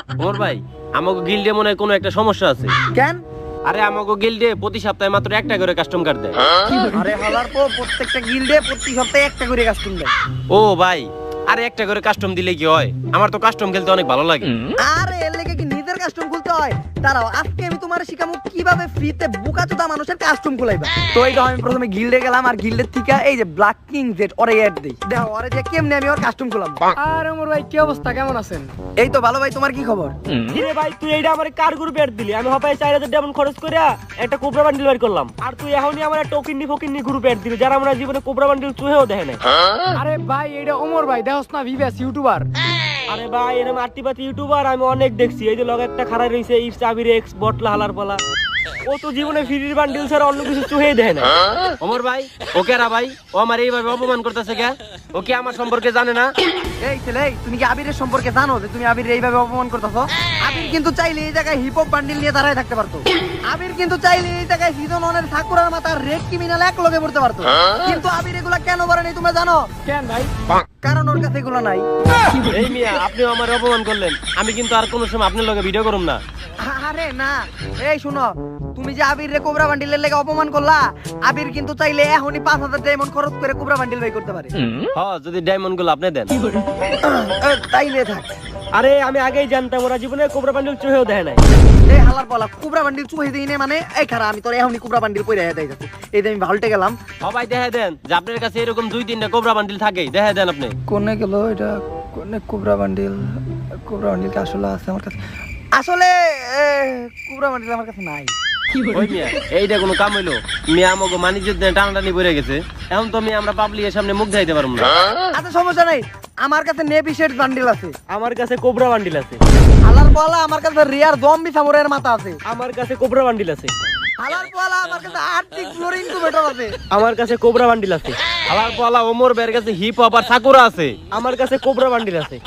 ওমর ভাই, আমাকে গিল্ডে মনে হয় কোনো একটা সমস্যা আছে। কেন? আরে আমাকে গিল্ডে প্রতি সপ্তাহে মাত্র একটা করে কাস্টম কার্ড দেয়। আরে হালার পর প্রত্যেকটা গিল্ডে প্রতি সপ্তাহে একটা করে কাস্টম দেয়। ও ভাই, আরে একটা করে কাস্টম দিলে কি হয়? আমার তো কাস্টম খেলতে অনেক ভালো লাগে। আরে এর লেগে কি নিজের কাস্টম খুলতে হয়? দাঁড়াও, আজকে আমি তোমার শিখাবো কিভাবে ফ্রিতে বোকাচোদা মানুষের কাস্টম খুলাইবা। তো এই আমি প্রথমে গিল্ডে গেলাম, আর গিল্ডের থেকে এই যে ব্ল্যাক কিং জেড ওরে অ্যাড দেই। দেখো ওরে যে কেমনে আমি ওর কাস্টম খুলাম। আর ওমর ভাই, কি অবস্থা, কেমন আছেন? এই তো ভালো ভাই, তোমার কি খবর? কিরে ভাই, তুই এইটা আমার কার গ্রুপে অ্যাড দিলি? আমি হপাই 4000 ডায়মন্ড খরচ করে একটা কোবরা বান্ডিল বের করলাম, আর তুই এখনই আমার টোকিনি ফকিনি গ্রুপে অ্যাড দিলি, যারা আমরা জীবনে কোবরা বান্ডিল চুহেও দেখে নাই। আরে ভাই, এটা ওমর ভাই, দেখোস না ভিভাস ইউটিউবার। আরে ভাই, এরকম আর্টিপাতি ইউটিউবার আমি অনেক দেখছি। এই যে লগে একটা খাড়া রইছে ইটস আবির এক্স বটলা হালার পালা, ও তো জীবনে ফ্রির বান্ডিল ছাড়া অন্য কিছু চুহেই দেখে না। ওমর ভাই, ওকে রা ভাই, ও আমার এইভাবে অপমান করতেছে কে? ও কি আমার সম্পর্কে জানে না? এই ছেলে, তুমি কি আবিরের সম্পর্কে জানো যে তুমি আবির এইভাবে অপমান করতেছো? আবির কিন্তু চাইলে এই জায়গায় হিপ হপ বান্ডিল নিয়ে দাঁড়ায় থাকতে পারতো। আবির কিন্তু চাইলে এই জায়গায় সিজন ওয়ানের সাকুরার মাথা রেড ক্রিমিনাল এক লগে পড়তে পারতো। কিন্তু আবির এগুলা কেন করেনি তোমরা জানো? কেন ভাই? কারণ ওর কাছে এগুলো নাই। এই মিয়া, আপনিও আমার অপমান করলেন। আমি কিন্তু আর কোনো সময় আপনার লগে ভিডিও করুম না। আরে না, এই শুনো, তুমি যে আবির রে কোবরা বান্ডিলের লেগে অপমান করলা, আবির কিন্তু চাইলে এখনই 5000 ডায়মন্ড খরচ করে কোবরা বান্ডিল বাই করতে পারে। হ্যাঁ, যদি ডায়মন্ড গুলো আপনি দেন। তাইলে থাক। আরে আমি আগেই জানতাম ওরা জীবনে কোবরা বান্ডিল চুহেও দেখে নাই। এই হালার পালা, কোবরা বান্ডিল চুহি দিই নে মানে? এই খারা, আমি তোর এখনই কোবরা বান্ডিল পইরা দেই যাচ্ছি। এই যে আমি ভালটে গেলাম। সবাই দেখা দেন যে আপনার কাছে এরকম 2-3টা কোবরা বান্ডিল থাকে, দেখা দেন আপনি। কোনে গেল এটা? কোনে কোবরা বান্ডিল? কোবরা বান্ডিল কি আসলে আছে আমার কাছে? আসলে কোবরা বান্ডিল আমার কাছে নাই। ওই মিয়া, এইটা কোনো কাম হইলো? মিয়া আমাকে মানিজ্য টানাটানি পড়ে গেছে। এখন তো মিয়া আমরা পাবলিকের সামনে মুখ দেখাইতে পারবো না। আচ্ছা সমস্যা নাই, আমার কাছে নেভি শেড বান্ডিল আছে। আমার কাছে কোবরা বান্ডিল আছে। হালার পালা, আমার কাছে রিয়ার জম্বি সামুরাইয়ের মাথা আছে। আমার কাছে কোবরা বান্ডিল আছে। হালার পালা, আমার কাছে আর্টিক ফ্লোর ইনকিউবেটর আছে। আমার কাছে কোবরা বান্ডিল আছে। আবার পালা ওমর বের কাছে হিপ হপ আর সাকুরা আছে। আমার কাছে কোবরা বান্ডিল আছে।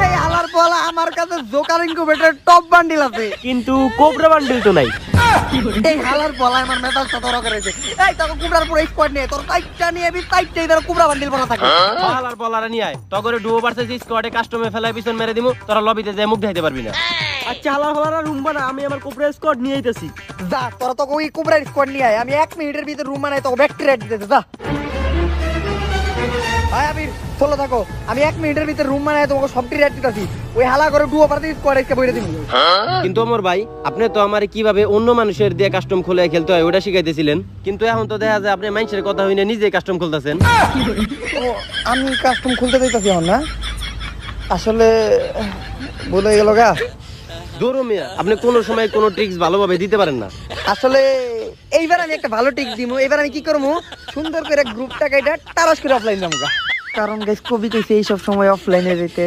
এই হালার পালা, আমার কাছে জোকার ইনকিউবেটর টপ বান্ডিল আছে। কিন্তু কোবরা বান্ডিল তো নাই। এই হালার পালা আমার মেজাজটা তরক করেছে। এই তোকে কুবরার পুরো স্কোয়াড নিয়ে তোর টাইটটা নিয়ে বি টাইটটাই ধর কুবরা বান্ডিল পড়া থাকে। পালার পালারা নিয়ে আয়, তগরে ডুও ভার্সেস স্কোয়াডে কাস্টমে ফেলাই পিছন মেরে দিমু, তোরা লবিতে যায় মুখ দেখাইতে পারবি না। আচ্ছা হালার ফালারা রুম বানা, আমি আমার কোবরা স্কোয়াড নিয়ে আইতাছি। যা, তোরা তোকে ওই কুবরার স্কোয়াড নিয়ে আয়। আমি 1 মিনিটের ভিতরে রুম বানাই তোকে ব্যাকটেরিয়া দিতে যা। আয় আবির, চলো থাকো। আমি 1 মিনিটের ভিতরে রুম বানাই তোমাকে সবটি রেড দিতেছি। ওই হালা করে ডুও পারতে স্কোয়াড এসে বইরে দিমু। কিন্তু ওমর ভাই, আপনি তো আমারে কিভাবে অন্য মানুষের দিয়ে কাস্টম খুলে খেলতে হয় ওটা শিখাইতেছিলেন, কিন্তু এখন তো দেখা যায় আপনি মানুষের কথা হইনে নিজে কাস্টম খুলতেছেন। ও, আমি কাস্টম খুলতে দিতেছি এখন না? আসলে বলে গেল গা। দূর মিয়া, আপনি কোনো সময় কোনো ট্রিক্স ভালোভাবে দিতে পারেন না। আসলে এইবার আমি একটা ভালো টিক দিমু। এবার আমি কি করবো, সুন্দর করে গ্রুপটাকে এটা টারাস করে অফলাইন যাবো। কারণ গাইস কবি কইছে এই সব সময় অফলাইনে যেতে।